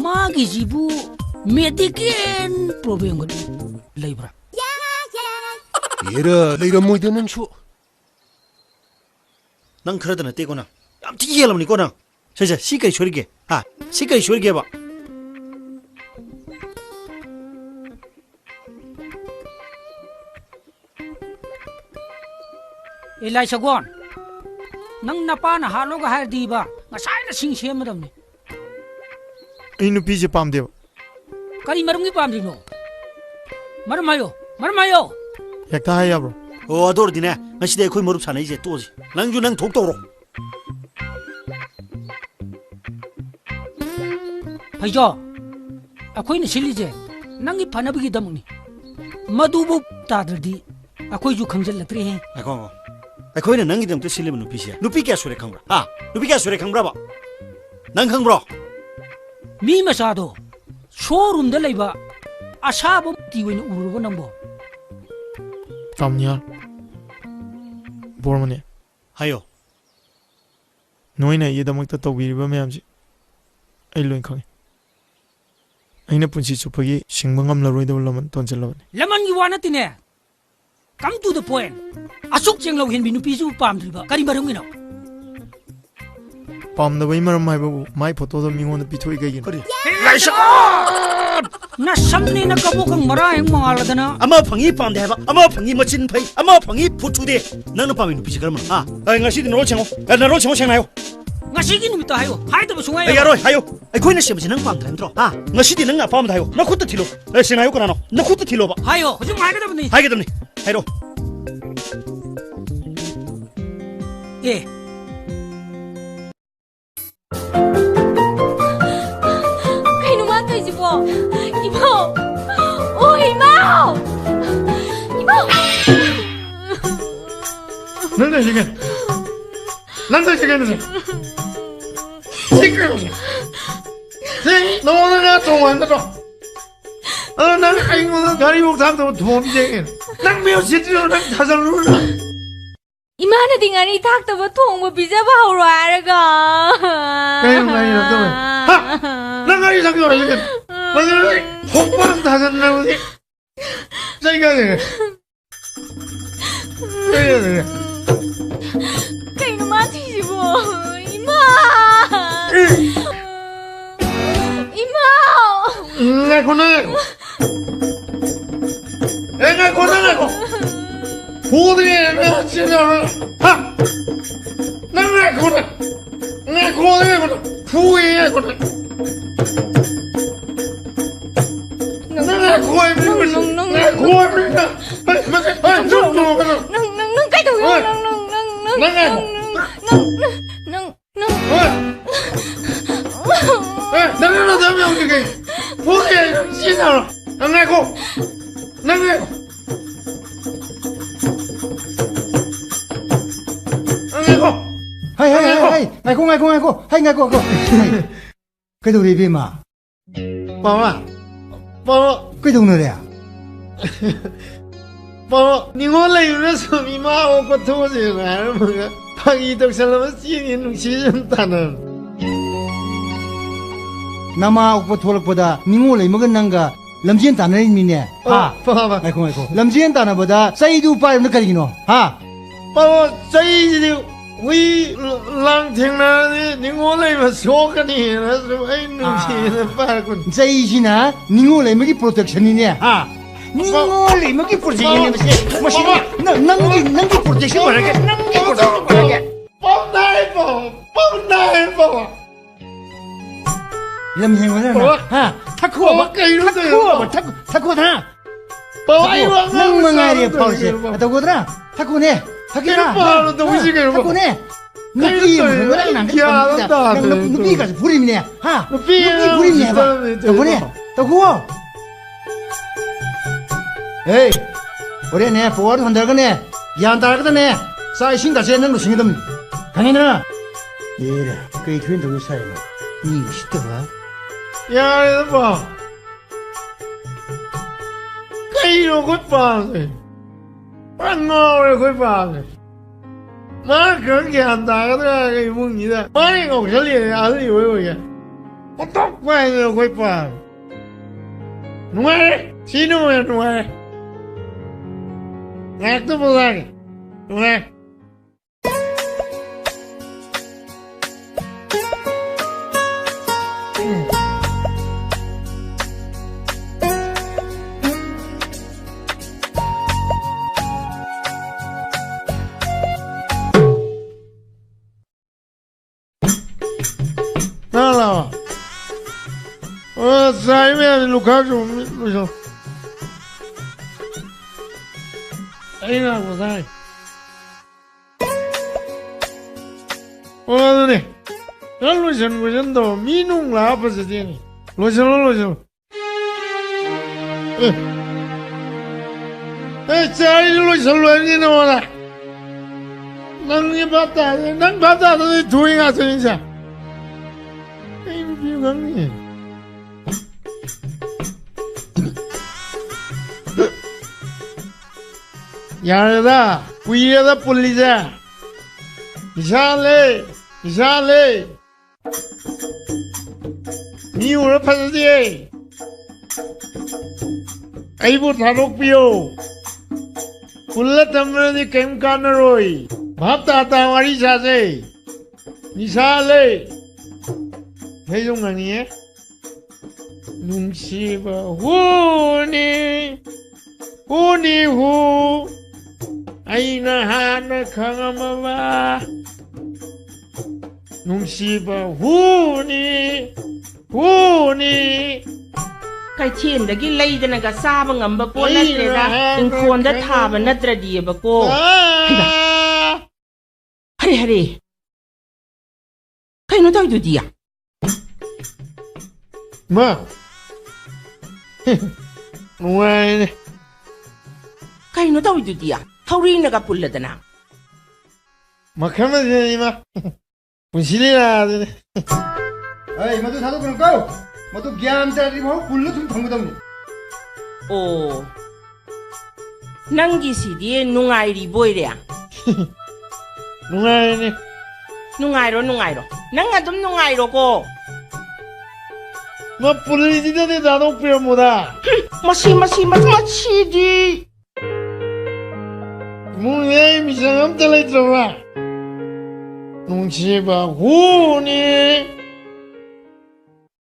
마기지부 메디켄 프로브lem은 레이브라. 얘라 레이라 뭐이드는 쇼. 난 그러더나 떼고나. 아무튼 이해하려면 이거나. 자, 시까지 쇼리게. 시까지 쇼리게 해봐. 엘라이샤권, 넌 나빠나 하로가 할디바. 나사이나 싱시해마담니. 이 누피지 빰데요. 까리 마름기 빰디노. 마름마요, 마름마요. 약다 하야 브로. 어도르디네. 나시대 거의 머릅 사네 이제 또지. 낭주 낭 독도로. 파이죠. 아코이는 실리제. 낭이 파나비기 담니. 마두부 따들디. 아코이주 강절라트리. 아이고. 거기는 낭기 때문에 실리면 누피시야. 누피게 소리 강브라. 누피게 소리 강브라봐. 낭 강브라. 미마사도 쇼룸다 레이바. 아샤범 티웨는 우르고 남보. 깜니야. 보르마네. 하요. 노이네 이다먹다 또 위리바 매암지. 아일로인 강해. 아이네 분시 초파기 싱망감 라로이다 올라면 던질라버네. 레몬 기와나티네. Come to the point. Asuk jeng lau hin binu pisu pam driba. Kari barang ino. 빰다바 이마람 마이바부 마이 포토도 미고는 비토이 가긴. 그래. Na samni na kabukang marahing mga aladana. 아마 방이 빰대 해봐. 아마 방이 멋진 파이. 아마 방이 부추대. 나는 빰이 누피시 그러면. 나시디 너로 챙어. 나로 챙어 챙나요. Ngasigi numi tayo. Haida ba sungay? 야로 하요. 거기는 시험지 능 빰 들어. 나시디 능 빰 타요. 나 콧도 til로. 챙나요 거나노. 나 콧도 til로 봐. Hayo, hujung haida ba ni? 하겠답니. 하이로. Eh. Kaino man to si po? Ibo. Oh, Ibo. Ibo. 난다 지금. 난다 지금. 지금. 너는 동안다 또. 난 아이고는 가리복 담도 도움쟁이. 난 매우 시지로 난 타살루나. Imana tingani thak ta ba thong ba bija ba hawra ga. Kayo ngayon na naman. Ha! Nangayon sa kiyo. Magiging hukpan tasan na ulit. Sa'yo ka rin. Sa'yo ka rin. Kaino man to si po? Ima. Ima. Ngako na ako. Ngako na ako. Huwag na sila. Ha! Ngako na. Ngako na ako. Huwag ako na. Ngako ay bilis. Ngako ay bilis. Ay, no. Nang kay to. 나는 다음에 어떻게 보게 시나로 나가고 나가고 하이 나고 하이 나고 그래도 우리 비마 봐봐 그 동네야 봐봐 니몰래 유래서 미마하고 도저히 말 뭐가 방이덕 살라면 씨는 시즌다는 나마 오빠 토락보다 닝올레 먹은 난가 람지엔 따는 미네 하 봐봐 아이고 람지엔 따나보다 사이두 빠르는 까지기노 하 봐봐 사이즈 위 랑탱나니 니몰레만 소가니 그래서 아이는 시는 빠르군 사이지나 닝올레 먹이 프로텍션이네 하 닝올레 먹이 프로텍션이네 마시냐 낭기 프로텍션 말하게 낭기 프로텍션 말하게 뻔나해 람지엔거나 하 타코 막 이러세요 타코다 봐봐 낭망아리에 파우시 타코더라 타코네 타코라 타코네 누피 가서 부림이네 하 누피 부림이네 해봐 타코네 타코 에이 우리 내 보아도 한다거네 양다거네 사이신 가서 는 루싱이덤 강해나 얘라 그이 트윈도 사이로 니 시더가 야, 봐. Kayo ko pa. Ano ko pa. Ma kan kaya anda ka kay mong ida. Ma ni ko sali ali wo ya. 我都怪了会吧？弄来，谁弄呀弄来？哎，都不来，弄来。那了，我在面路口处路上，哎呀，我在，我告诉你，这路上都米弄了不是的，路上了，家里路上乱的我了，能把大的推啊，这一下。哎，你别讲你，伢儿子，不爷子不理解，你下来，你有人拍的的，哎不他都不要，不了他们的干干的rồi，把大瓦里下来，你下来。陪中啊你，弄起吧，呼你，哎那哈那看啊妈妈，弄起吧，呼你， kai chen da gi lei da naga saba ngamba ko na tre da in khon da tha ba na tra di ba ko hari kai no dai du dia ma ngoài kai no dai du dia hauri naga pulla da na mà khám là gì mà muốn xí là Hey, matu satu kena kau. Matu gian cari mau puluh tuh tunggu tunggu. oh nangi si die nungai ri boy re ngoài này nungai ro nanga dum nungai ro ko mà puli gì đó thì đã đâu biết mua da machi di muốn nghe mình sẽ ngắm tới lấy rồi à nung chi ba hu ni